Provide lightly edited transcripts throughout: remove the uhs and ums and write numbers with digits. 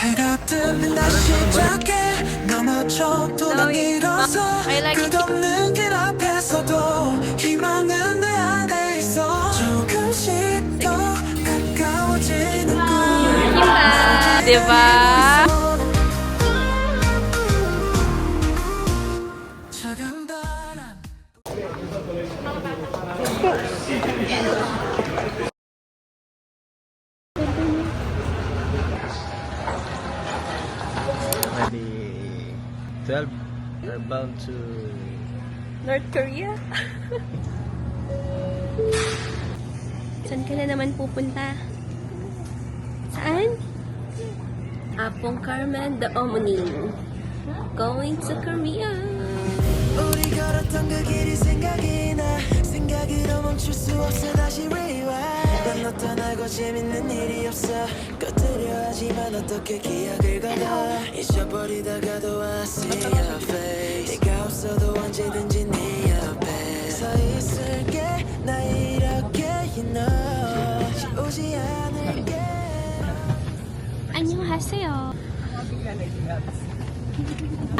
해가 뜨면 다시 시작해 넘어져 또 난 일어서 끝없는 길 앞에서도 희망은 내 안에 있어 조금씩 더 가까워지는 꿈 diba? 작은 바람 Maybe 12 are bound to North Korea? Saan ka na naman pupunta? Saan? Apong Carmen de Omonin. Going to Korea. 우리 걸었던 그 길이 생각이 나 생각으로 멈출 수 없어 다시 rewind 넌 어떠나고 재밌는 일이 없어 꺼뜨려 하지만 어떻게 기억을 걷어 잊어버리다가도 I see your face 네가 없어도 언제든지 네 옆에 서 있을게 나 이렇게 you know 지우지 않을게 안녕하세요.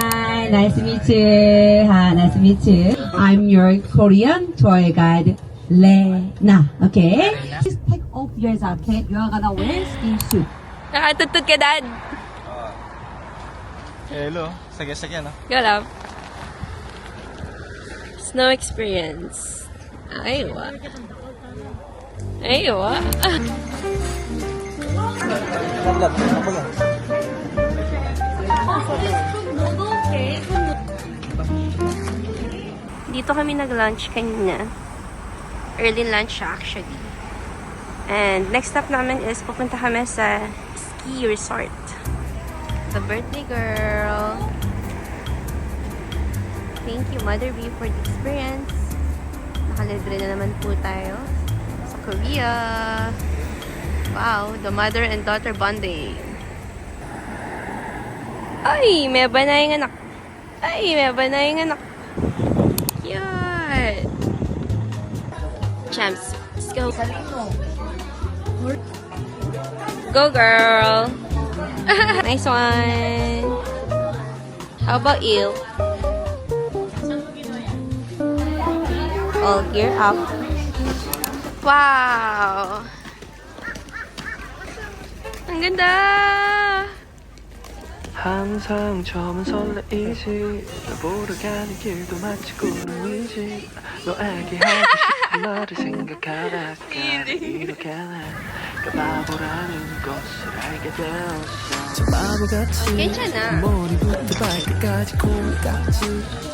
Hi, nice to meet you. Hi, nice to meet you. I'm your Korean tour guide, Lena. Okay? Please take off your jacket. You are gonna wear skin suit. Nakatutod ka, Dad. hello, sige-sige no? Galap. Snow experience. Aywa. Aywa. Dito kami nag-lunch kanina. Early lunch actually. And next stop namin is pupunta kami sa ski resort. The birthday girl. Thank you, Mother B, for the experience. Nakalibre na naman po tayo sa Korea. Wow, the mother and daughter bonding. Ay, may banayang anak. Ay, may banayang anak. Cute. Champs, let's go. Go, girl. Nice one. How about you? All gear up. Wow. Ang ganda. 항상 처음은 설레이지 널 보러 가는 길도 마치 꿈이지 너에게 하고 싶은 말을 생각하다가 이렇게 내가 바보라는 것을 알게 되었어 저 바보같이 괜찮아. 머리부터 발끝까지 콩깍지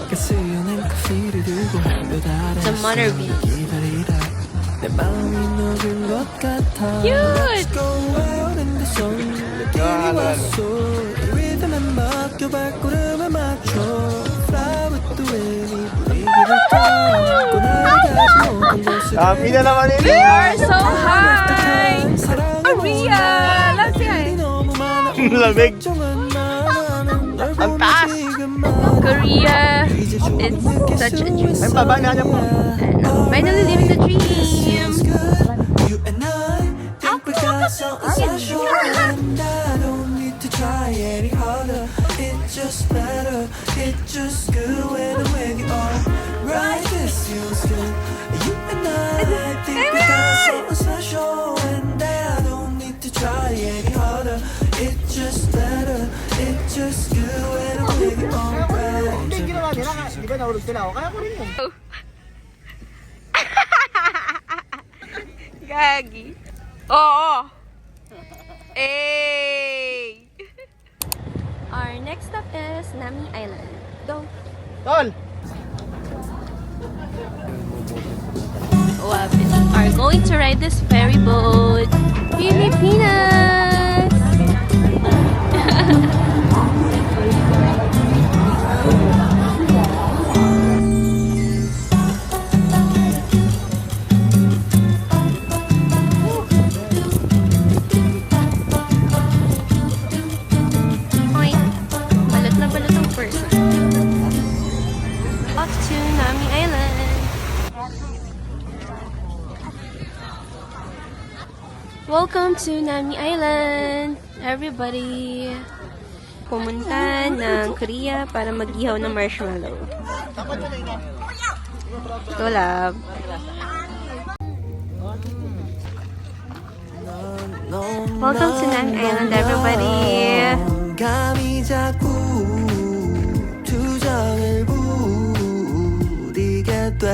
가스연한 커피를 들고 몇 아래 The mother bee. 기다리다 내 마음이 녹은 것 같아 Cute. 오랜 데선 느낌이 왔어 이 리듬에 맡겨 발걸음에 맞춰 Fly with the wind 분위기를 타고 나를 못한 곳을 Happy na naman You ini! are so high. Korea. Love you. Lamig! Ang taas! Korea. It's such a dream. Ay, baba na mo! Finally living the dream. You and I think we got something special and I don't need to try any harder it just better it just good when I'm with you alright this feels good you and I think we got something special and I don't need to try any harder it just better it just good when I'm with you alright Di ba nahulog sila ako? Kaya ko rin yun. Gagi. Oo. Hey. Our next stop is Nami Island. Go. Tol! Are going to ride this ferry boat. Pilipinas. Oy, balot na balot ang person. Off to Nami Island. Welcome to Nami Island, everybody! Pumunta ng Korea para mag-ihaw ng marshmallow. Ito, love. Welcome to Nami Island, everybody! 감이 자꾸 투정을 부리게 돼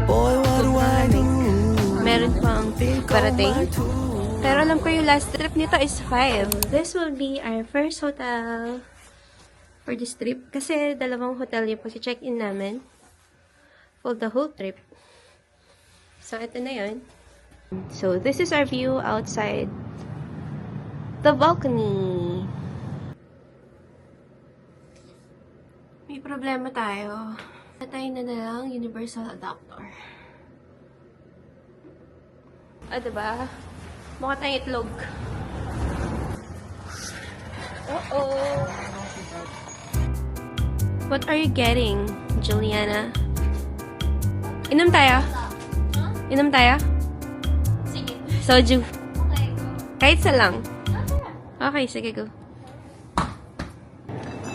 Boy, what do I do? Meron pang parating. Pero alam ko yung last trip nito is 5. This will be our first hotel for this trip. Kasi dalawang hotel yung pag-check-in namin for the whole trip. So, ito na yun. So, this is our view outside the balcony. May problema tayo. Patay na lang universal adapter. Diba? Mukha tayong itlog. Uh-oh. What are you getting, Juliana? Inom tayo? Inom tayo? Sige. Soju. Okay. Kahit isa lang. Okay, sige, go.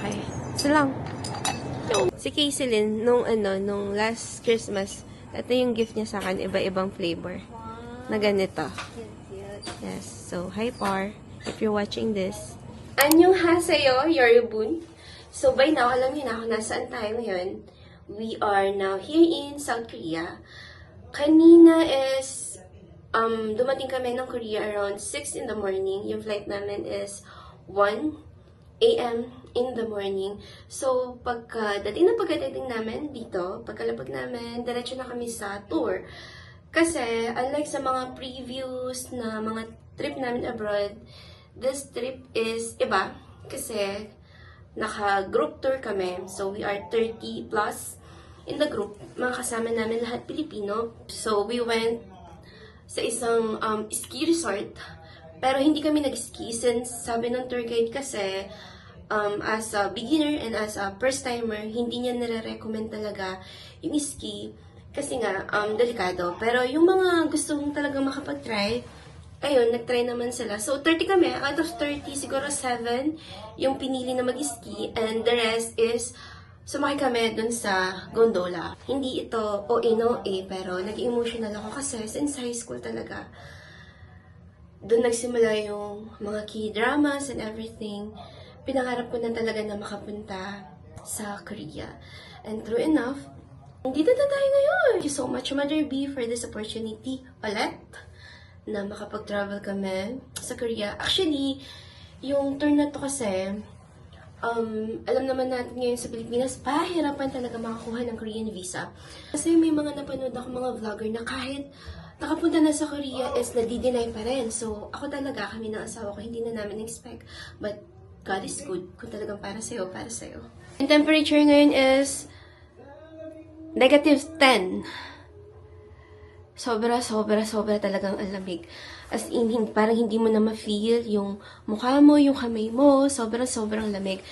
Okay. Isa lang. Si Kayselyn, nung last Christmas, ito yung gift niya sa akin, iba-ibang flavor. Na ganito. Yes. So, hi Par. If you're watching this. Annyeonghaseyo, Yorobun. So, by now, alam niyo na kung nasaan tayo ngayon. We are now here in South Korea. Kanina is, dumating kami ng Korea around 6 in the morning. Yung flight namin is 1 a.m. in the morning. So, pagkadating namin dito, pagkalapag namin, diretso na kami sa tour. Kasi, unlike sa mga previous na mga trip namin abroad, this trip is iba. Kasi, naka-group tour kami. So, we are 30 plus in the group. Mga kasama namin lahat Pilipino. So, we went sa isang ski resort. Pero hindi kami nag-ski since sabi ng tour guide kasi as a beginner and as a first timer, hindi niya nare-recommend talaga yung ski. Kasi nga, delikado. Pero yung mga gustong talaga makapag-try, ayun, nag-try naman sila. So, 30 kami. Out of 30, siguro 7 yung pinili na mag-ski. And the rest is, sumakay kami dun sa gondola. Hindi ito OA, pero nag-emotional ako kasi since high school talaga, dun nagsimula yung mga key dramas and everything. Pinangarap ko na talaga na makapunta sa Korea. And true enough, dito na tayo ngayon. Thank you so much, Mother B, for this opportunity ulit na makapag-travel kami sa Korea. Actually, yung tour na to kasi, alam naman natin ngayon sa Pilipinas, pahirapan talaga makakuha ng Korean visa. Kasi may mga napanood ako mga vlogger na kahit nakapunta na sa Korea is nadi-deny pa rin. So, ako talaga, kami ng asawa ko, hindi na namin expect. But, God is good. Kung talagang para sa'yo, para sa'yo. Yung temperature ngayon is -10. Sobra talagang ang lamig. As in, parang hindi mo na ma-feel yung mukha mo, yung kamay mo. Sobrang lamig.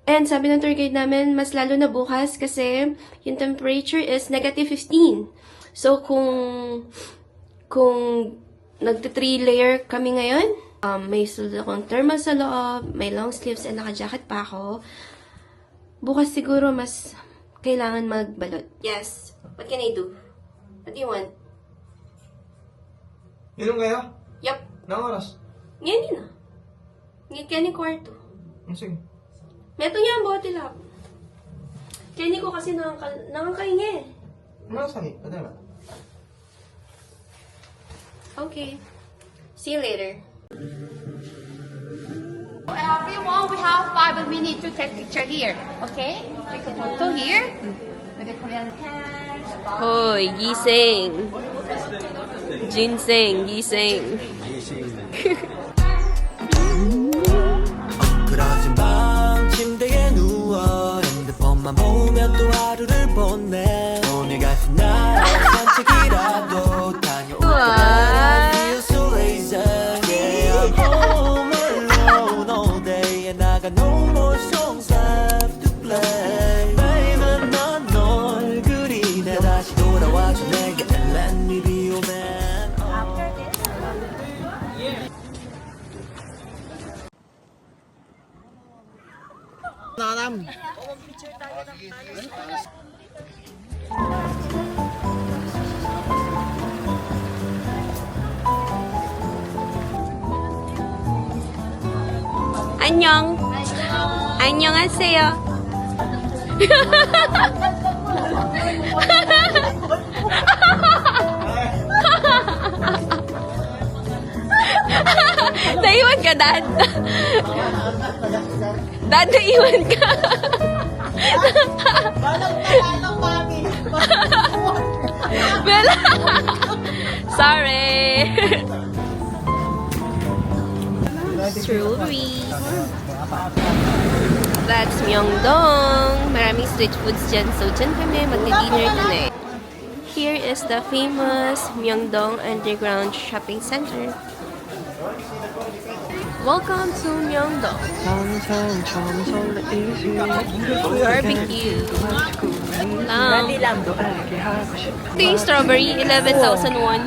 And sabi ng tour guide namin, mas lalo na bukas kasi yung temperature is -15. So, kung nagta-3 layer kami ngayon, may sulat akong thermal sa loob, may long sleeves, and naka-jacket pa ako. Bukas siguro mas kailangan magbalot. Yes. What can I do? What do you want? Inom kayo? Yup. Nang oras? Ngayon yun ah. Ngayon kaya ni kwarto. Sige. Meto niya ang bote lang. Kaya ni ko kasi nakakahingi. Masakit. Pwede ba? Okay. See you later. Everyone, we have 5 minutes to take picture here. Okay? Take a photo here with the Korean hands. Hoy, gising. Ginseng, gising. 그러진 밤 침대에 누워 핸드폰만 보며 또 하루를 보내 오늘 같은 날 산책이라도 다녀올까 feel so lazy yeah I'm home alone all day and I got no more songs left to play baby 난 널 그리네 다시 돌아와줘 내게 and let me be your man After this, 안녕. 안녕하세요. Naiwan ka, Dad. Dad, naiwan ka. Bella. Sorry. Strawberry. That's Myeongdong. Maraming street foods dyan. So, dyan kami magdi-dinner tonight. Here is the famous Myeongdong Underground Shopping Center. Welcome to Myeongdong. Barbecue. Ito yung strawberry, 11,000 won.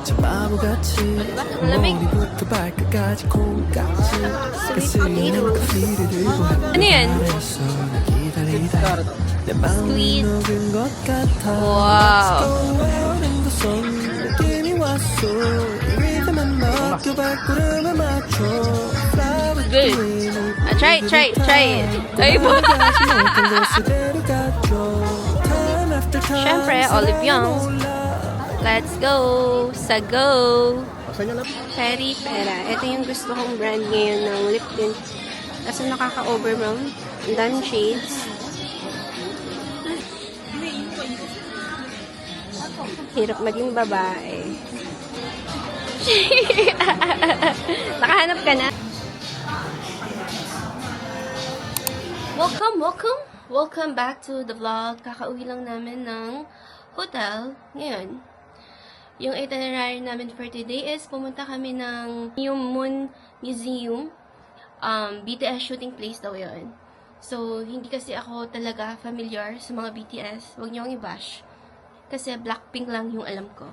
저 바보같이 lamig. 머리부터 발끝까지 콩깍지 Sweet potato. 커피를 들고 Ano yan? 했어 기다리다 내 마음이 Sweet. 녹은 것 같아 Wow. 오랜 선 느낌이 왔어 이 리듬에 맡겨 발걸음에 맞춰 Flower Good. queen. Try it. Ay po. 다시 모든 곳에 데려가줘 Time after time Siyempre, Olive Young. Let's go! Sa go! Peri Pera. Ito yung gusto kong brand ngayon ng lip tint. Kasi nakaka-overwhelm. Ang daming shades. Hirap maging babae. Nakahanap ka na? Welcome back to the vlog. Kakauwi lang namin ng hotel ngayon. Yung itinerary namin for today is pumunta kami ng New Moon Museum. BTS shooting place daw yun. So, hindi kasi ako talaga familiar sa mga BTS. Huwag niyo akong i-bash. Kasi Blackpink lang yung alam ko.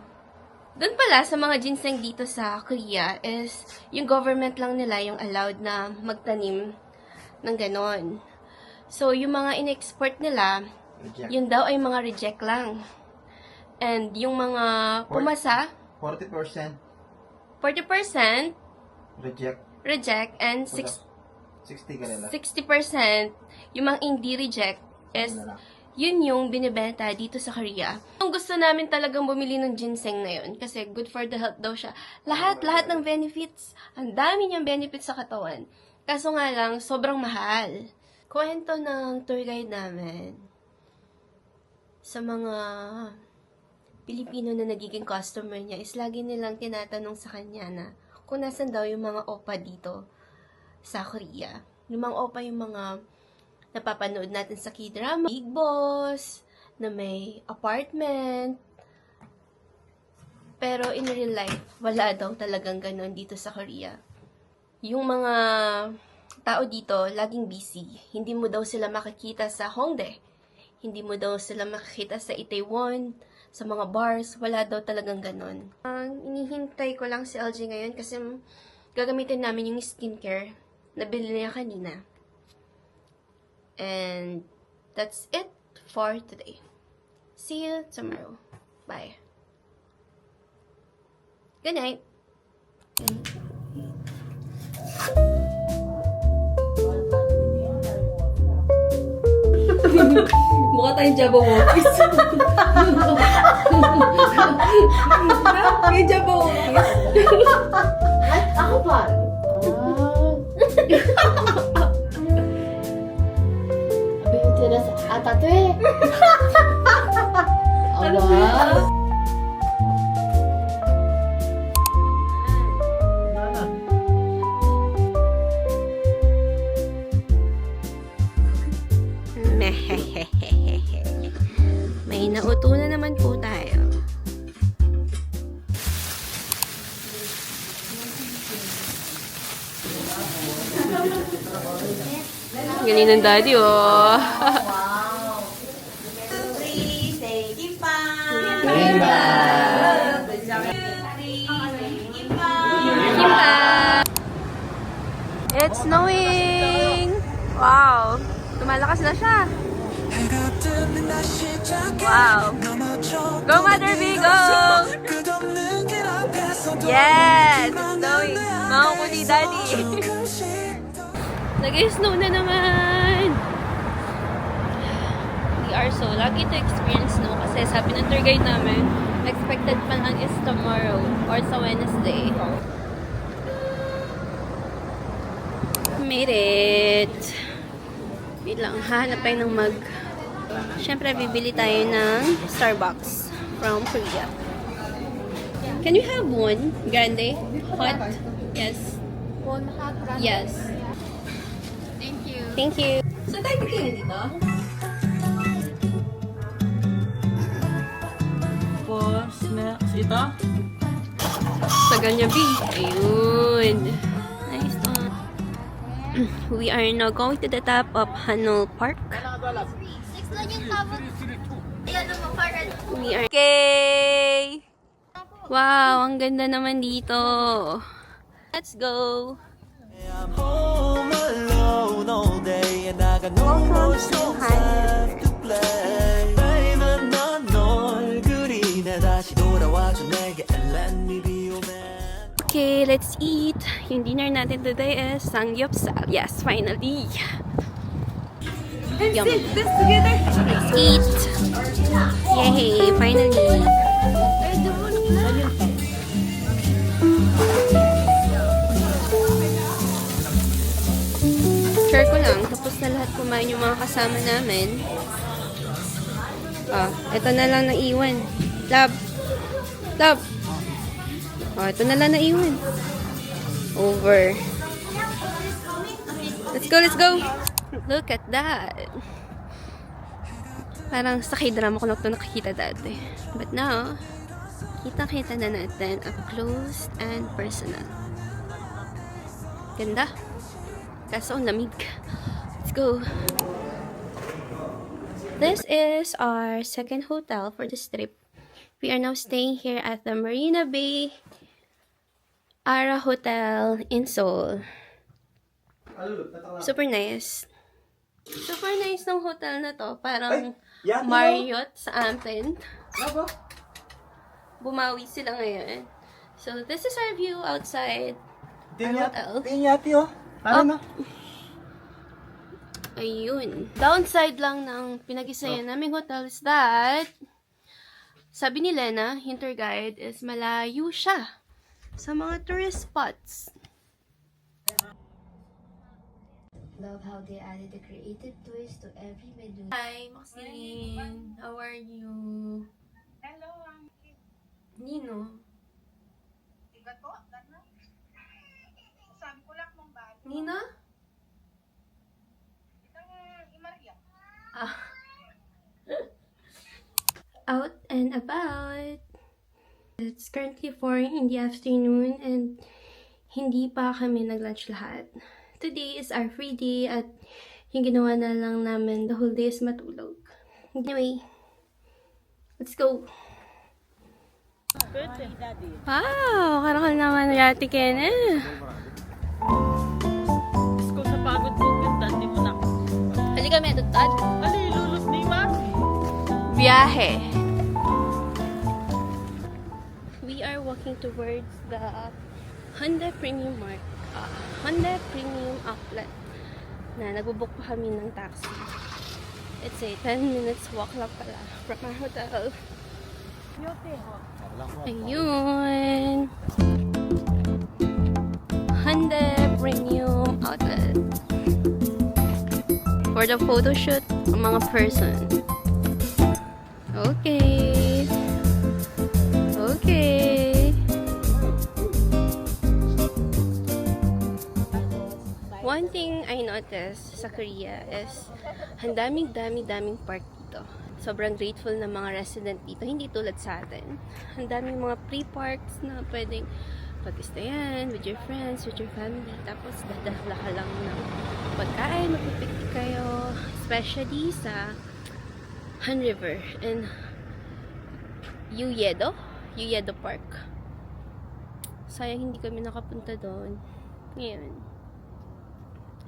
Doon pala, sa mga ginseng dito sa Korea is yung government lang nila yung allowed na magtanim ng ganon. So, yung mga in-export nila, yun daw ay mga reject lang. And yung mga pumasa, 40% 40% reject. and 60 ka nila. 60% yung mga hindi reject is yun yung binibenta dito sa Korea. Ang gusto namin talagang bumili ng ginseng na yun kasi good for the health daw siya. Lahat ng benefits. Ang dami niyang benefits sa katawan. Kaso nga lang, sobrang mahal. Kwento ng tour guide namin sa mga Pilipino na nagiging customer niya is lagi nilang tinatanong sa kanya na kung nasan daw yung mga opa dito sa Korea. Yung mga opa yung mga napapanood natin sa K-drama, Big Boss, na may apartment. Pero in real life, wala daw talagang ganun dito sa Korea. Yung mga tao dito, laging busy. Hindi mo daw sila makikita sa Hongdae. Hindi mo daw sila makikita sa Itaewon, sa mga bars, wala daw talagang ganun. Inihintay ko lang si LG ngayon kasi gagamitin namin yung skincare na bili niya kanina. And that's it for today. See you tomorrow. Bye. Good night. Mukha tayong Jabberwockies. May Jabberwockies. Ako pa. Beauty sa ata to eh. Aba. May nauto na naman po tayo. Galing ng daddy, oh. Kimpa! It's snowing! Wow! Lumalakas na siya. Wow! Go, Mother B! Go! Yes! It's snowing! Mga kuli, Daddy! Nag-snow na naman! We are so lucky to experience snow kasi sabi ng tour guide namin, expected pa lang is tomorrow or sa Wednesday. Made it! Wait lang, hahanap tayo ng mug. Siyempre, bibili tayo ng Starbucks from Korea. Can you have one? Grande? Hot? Yes. One hot brand. Yes. Thank you. Thank you. So tayo tingin dito. For snacks ito? Sa Ganya B. Ayun. Nice one. We are now going to the top of Hanol Park. We are... Okay! Wow, ang ganda naman dito. Let's go! I'm home alone all day and I got no more songs left to play. Baby, 넌 얼굴이 내 다시 돌아와줘 내게 and let me be your man. Okay, let's eat. Yung dinner natin today is samgyeopsal. Yes, finally. Yum. This together. Let's eat. Yay, finally. Share ko lang. Tapos na lahat kumain yung mga kasama namin. Ah, ito na lang naiwan. Love. Love. Oh, ito na lang naiwan. Over. Let's go, let's go. Look at that. Parang sa k-drama ko na ito nakikita dati. But now, kita-kita na natin up close and personal. Ganda. Kaso ang lamig. Let's go. This is our second hotel for this trip. We are now staying here at the Marina Bay Ara Hotel in Seoul. Super nice. Super nice ng hotel na to. Parang Marriott sa atin. Bumawi sila ngayon. So, this is our view outside our hotel. Pinyati oh. Paano na? Ayun. Downside lang ng pinag-isayan naming hotel is that sabi ni Lena, yung tour guide, is malayo siya sa mga tourist spots. Love how they added a creative twist to every menu. Hi, Maxine. How are you? Hello, I'm Nino. Tiga to, gana. Sabi ko lang mong ba? Nina? Itang Imaria. Ah. Out and about. It's currently 4 in the afternoon and hindi pa kami nag-lunch lahat. Today is our free day at yung ginawa na lang namin the whole day is matulog. Anyway, let's go. Wow! Karakal naman Ate Ken eh. Kung sa pagod pupunta, hindi mo na. Halika kami, tutad. Ali, lulot ni Mami. Biyahe. We are walking towards the Hyundai Premium Outlet na nagbubuk pa kami ng taxi. It's a 10 minutes walk lang pala from our hotel. Ayun. Hyundai Premium Outlet. For the photo shoot ng mga person. Okay. Okay. One thing I noticed sa Korea is ang daming park dito. Sobrang grateful na mga resident dito. Hindi tulad sa atin. Ang daming mga pre-parks na pwedeng pag-stayan with your friends, with your family. Tapos dadala ka lang ng pagkain, magpipiknik kayo. Especially sa Han River and Uyedo Park. Sayang hindi kami nakapunta doon. Ngayon.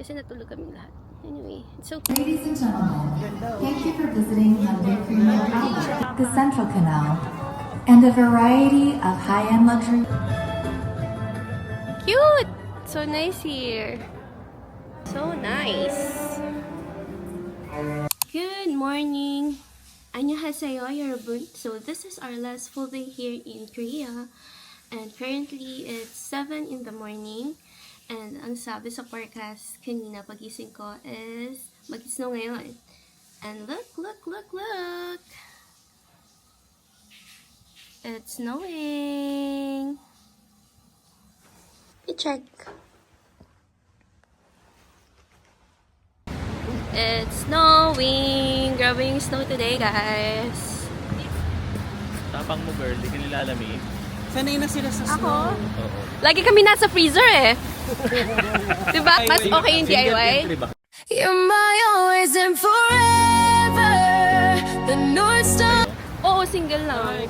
Kasi natulog kami lahat. Anyway, it's okay. Ladies and gentlemen, thank you for visiting Hyundai Premium Outlet, the Central Canal, and a variety of high-end luxury. Cute! So nice here. So nice. Good morning. 안녕하세요, 여러분. So this is our last full day here in Korea. And currently, it's 7 in the morning. And ang sabi sa forecast kanina pagising ko is mag-snow ngayon. And look, look, look, look! It's snowing! I-check. It's snowing! Grabe yung snow today, guys. Tapang mo, girl. Di ka nilalamig. Sanay na sila sa Ako? Lagi kami nasa freezer eh. Diba? Mas okay yung DIY. You're my always and forever. The North Star. Oo, single lang.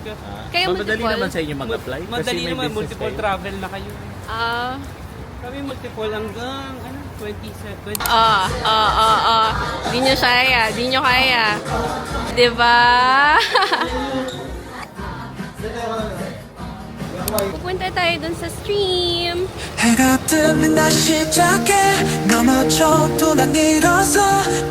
Kaya Madali multiple. naman sa inyo mag-apply. Madali Kasi may naman, business multiple kayo. travel na kayo. Ah. Kami multiple hanggang 20. Di nyo kaya. Di nyo kaya. Diba? Pupunta tayo dun sa stream. 해가 뜰린다 시작해 넘어져 또 난 일어서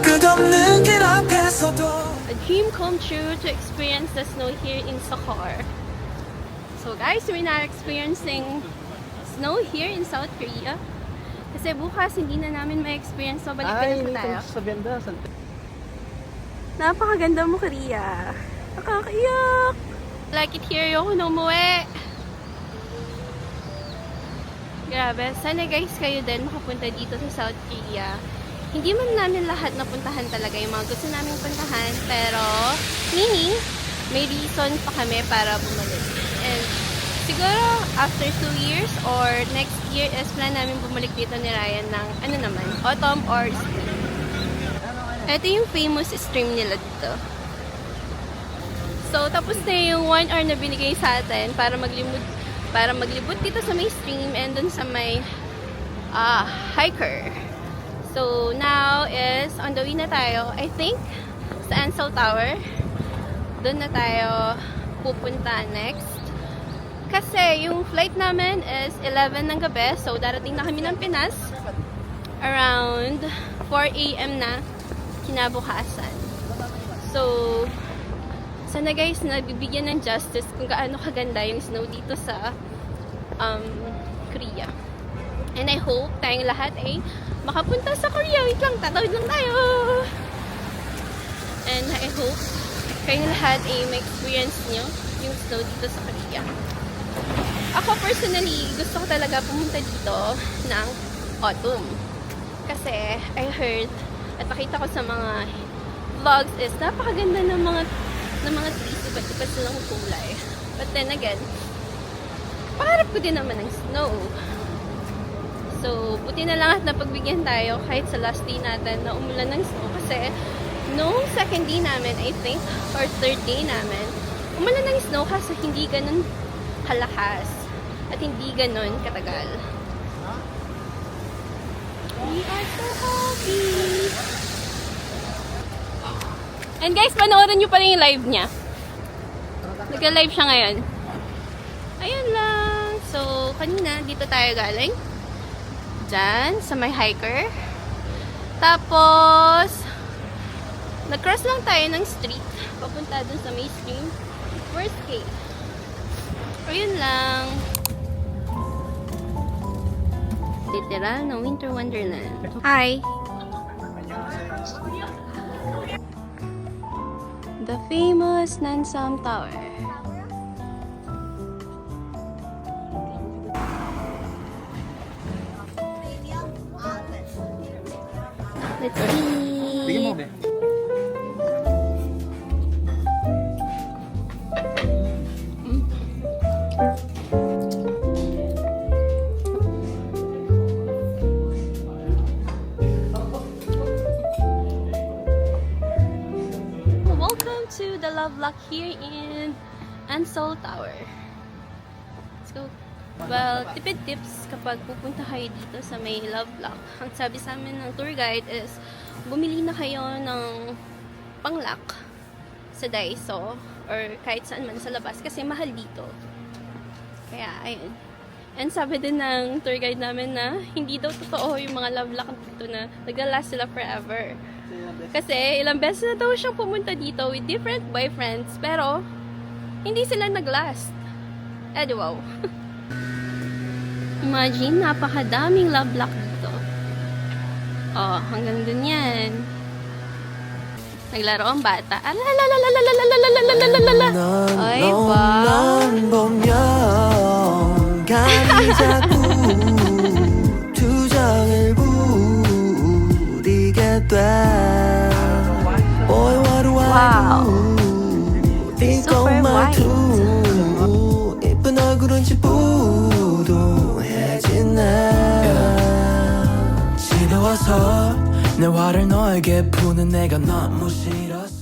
끝없는 길 앞에서도 A dream come true to experience the snow here in Sakar. So guys, we're not experiencing snow here in South Korea. Kasi bukas hindi na namin ma-experience, so balik na po tayo. Sa benda. Napakaganda mo, Korea. Nakakaiyak. Like it here, ayoko na umuwi. Grabe. Sana guys kayo din makapunta dito sa South Korea. Hindi man namin lahat napuntahan talaga yung mga gusto namin puntahan, pero meaning, may reason pa kami para bumalik. And siguro after 2 years or next year is plan namin bumalik dito ni Ryan ng ano naman, autumn or spring. Ito yung famous stream nila dito. So tapos na yung 1 hour na binigay sa atin para maglibot dito sa may stream and dun sa may hiker. So now is on the way na tayo, I think, sa Ansel Tower. Doon na tayo pupunta next. Kasi yung flight namin is 11 ng gabi. So darating na kami ng Pinas around 4 AM na kinabukasan. So sana guys, nabibigyan ng justice kung gaano kaganda yung snow dito sa Korea. And I hope tayong lahat ay makapunta sa Korea. Wait lang, tatawid lang tayo. And I hope kayong lahat ay ma-experience nyo yung snow dito sa Korea. Ako personally, gusto ko talaga pumunta dito ng autumn. Kasi I heard at nakita ko sa mga vlogs is napakaganda ng mga trees, iba't silang kulay. But then again, pangarap ko din naman ng snow. So, buti na lang at napagbigyan tayo kahit sa last day natin na umulan ng snow. Kasi, noong second day namin, I think, or third day namin, umulan ng snow kasi hindi ganun kalakas at hindi ganun katagal. We are so happy! And guys, panoorin nyo pa rin yung live niya. Nag-live siya ngayon. Ayun lang. So, kanina, dito tayo galing. Diyan, sa may hiker. Tapos, nag-cross lang tayo ng street. Papunta dun sa may stream. Where's Kate? Ayun lang. Literal na Winter Wonderland. Hi! The famous Nansam Tower. Let's see. Bigyan mo, be. Welcome to the Love Lock here in Ansel Tower. Let's go. Well, tipid tips kapag pupunta kayo dito sa may Love Lock. Ang sabi sa amin ng tour guide is, bumili na kayo ng panglock sa Daiso or kahit saan man sa labas kasi mahal dito. Kaya, ayun. And sabi din ng tour guide namin na hindi daw totoo yung mga love lock dito na naglalast sila forever. Kasi ilang beses na daw siyang pumunta dito with different boyfriends pero hindi sila naglast. Eh, di wow. Imagine, napakadaming love lock dito. Oh, hanggang dun yan. Naglaro ang bata. Alalalalalalalalalalalalalala. Ay, ba? 감이 자꾸 투정을 부리게 돼. Boy, what do I do? 이것만 두 예쁜 얼굴은 지푸둥해지네. 지겨워서 내 화를 너에게 푸는 내가 너무 싫었어.